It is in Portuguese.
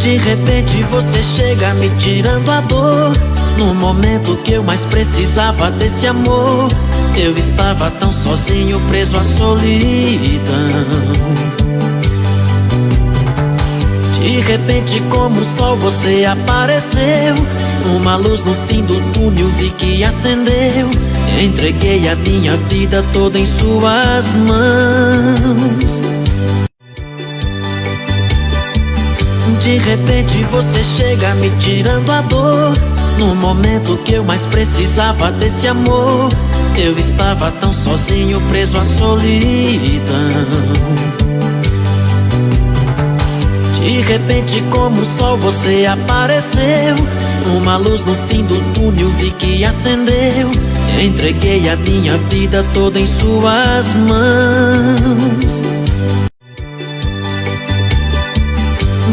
De repente você chega me tirando a dor, no momento que eu mais precisava desse amor. Eu estava tão sozinho, preso à solidão. De repente como o sol você apareceu, uma luz no fim do túnel vi que acendeu. Entreguei a minha vida toda em suas mãos. De repente você chega me tirando a dor, no momento que eu mais precisava desse amor. Eu estava tão sozinho, preso à solidão. De repente como o sol você apareceu, uma luz no fim do túnel vi que acendeu. Entreguei a minha vida toda em suas mãos.